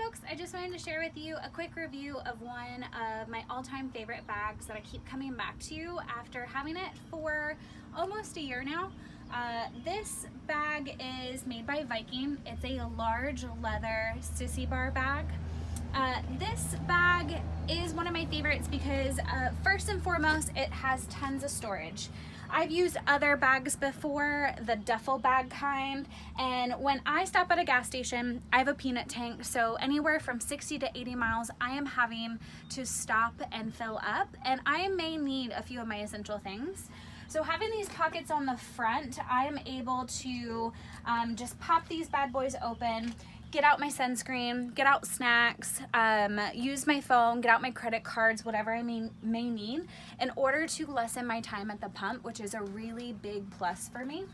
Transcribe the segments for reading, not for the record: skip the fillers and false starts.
folks, I just wanted to share with you a quick review of one of my all-time favorite bags that I keep coming back to after having it for almost a year now. This bag is made by Viking. It's a large leather Sissy Bar bag. This bag is one of my favorites because first and foremost, it has tons of storage. I've used other bags before, the duffel bag kind, and when I stop at a gas station, I have a peanut tank, so anywhere from 60 to 80 miles, I am having to stop and fill up, and I may need a few of my essential things. So having these pockets on the front, I am able to just pop these bad boys open, get out my sunscreen, get out snacks, use my phone, get out my credit cards, whatever I may need, in order to lessen my time at the pump, which is a really big plus for me.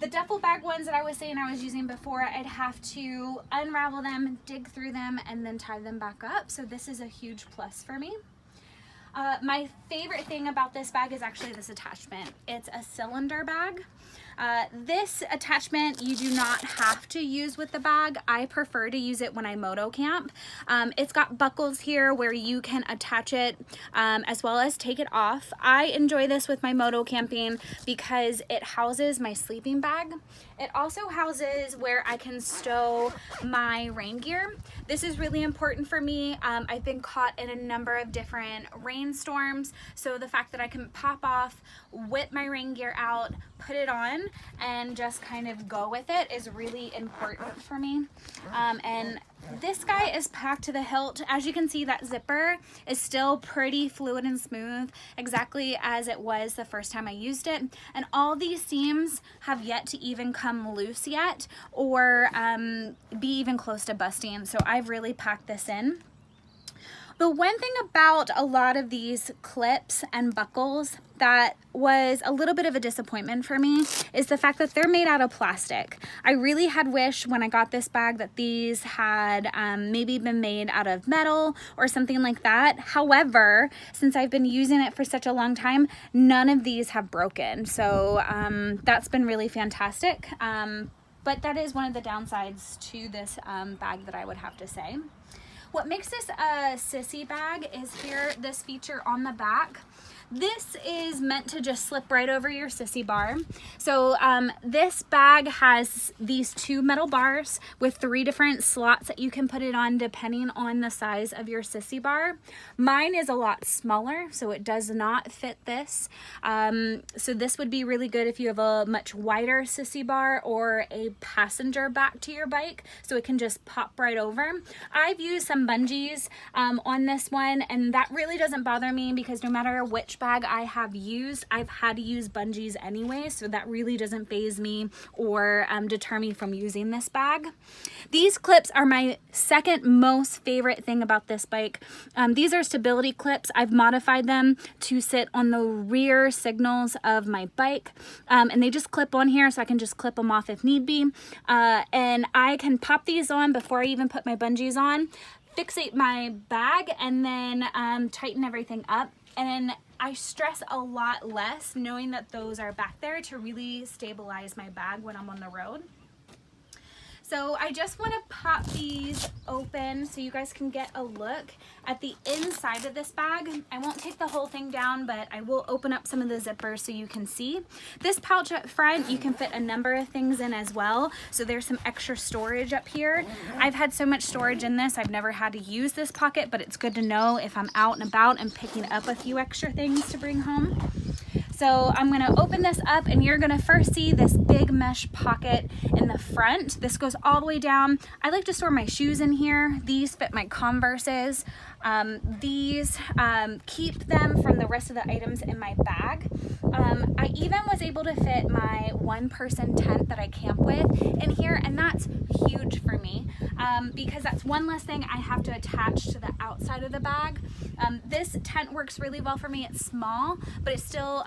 The duffel bag ones that I was saying I was using before, I'd have to unravel them, dig through them, and then tie them back up. So this is a huge plus for me. My favorite thing about this bag is actually this attachment. It's a cylinder bag. This attachment you do not have to use with the bag. I prefer to use it when I moto camp. It's got buckles here where you can attach it as well as take it off. I enjoy this with my moto camping because it houses my sleeping bag. It also houses where I can stow my rain gear. This is really important for me. I've been caught in a number of different rainstorms, so the fact that I can pop off, whip my rain gear out, put it on, and just kind of go with it is really important for me. And this guy is packed to the hilt. As you can see, that zipper is still pretty fluid and smooth, exactly as it was the first time I used it. And all these seams have yet to even come loose yet or be even close to busting. So I've really packed this in. The one thing about a lot of these clips and buckles that was a little bit of a disappointment for me is the fact that they're made out of plastic. I really had wished when I got this bag that these had maybe been made out of metal or something like that. However, since I've been using it for such a long time, none of these have broken. So that's been really fantastic. But that is one of the downsides to this bag that I would have to say. What makes this a Sissy bag is here, this feature on the back. This is meant to just slip right over your Sissy bar. So this bag has these two metal bars with 3 different slots that you can put it on depending on the size of your Sissy bar. Mine is a lot smaller, so it does not fit this. So this would be really good if you have a much wider Sissy bar or a passenger back to your bike, so it can just pop right over. I've used some bungees on this one, and that really doesn't bother me because no matter which bag I have used, I've had to use bungees anyway, so that really doesn't faze me or deter me from using this bag. These clips are my second most favorite thing about this bike. These are stability clips. I've modified them to sit on the rear signals of my bike, and they just clip on here, so I can just clip them off if need be, and I can pop these on before I even put my bungees on, fixate my bag, and then tighten everything up. And I stress a lot less knowing that those are back there to really stabilize my bag when I'm on the road. So I just want to pop these open so you guys can get a look at the inside of this bag. I won't take the whole thing down, but I will open up some of the zippers so you can see. This pouch up front, you can fit a number of things in as well. So there's some extra storage up here. I've had so much storage in this, I've never had to use this pocket, but it's good to know if I'm out and about and picking up a few extra things to bring home. So I'm going to open this up, and you're going to first see this big mesh pocket in the front. This goes all the way down. I like to store my shoes in here. These fit my Converses. These keep them from the rest of the items in my bag. I even was able to fit my one-person tent that I camp with in here, and that's huge for me because that's one less thing I have to attach to the outside of the bag. This tent works really well for me. It's small, but it still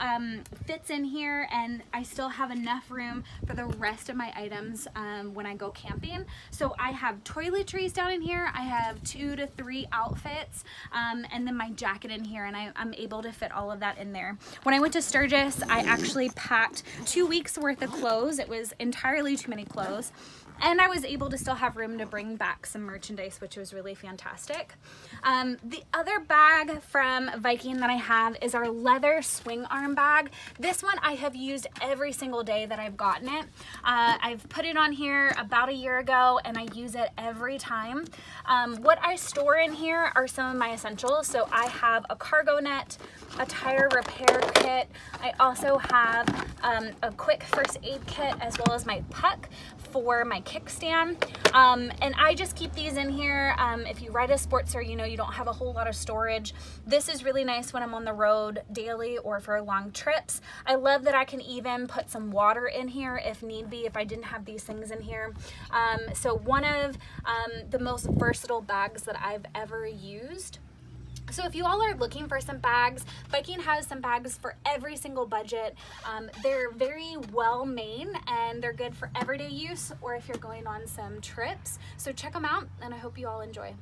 fits in here, and I still have enough room for the rest of my items when I go camping. So I have toiletries down in here. I have 2 to 3 outfits, and then my jacket in here, and I'm able to fit all of that in there. When I went to Sturgis, I actually packed 2 weeks worth of clothes. It was entirely too many clothes. and I was able to still have room to bring back some merchandise, which was really fantastic. The other bag from Viking that I have is our leather swing arm bag. This one I have used every single day that I've gotten it. I've put it on here about a year ago and I use it every time. What I store in here are some of my essentials. So I have a cargo net, a tire repair kit. I also have a quick first aid kit as well as my puck for my kickstand. And I just keep these in here. If you ride a Sportster, you know you don't have a whole lot of storage. This is really nice when I'm on the road daily or for long trips. I love that I can even put some water in here if need be, if I didn't have these things in here. So one of the most versatile bags that I've ever used. So if you all are looking for some bags, Viking has some bags for every single budget. They're very well made and they're good for everyday use or if you're going on some trips. So check them out and I hope you all enjoy.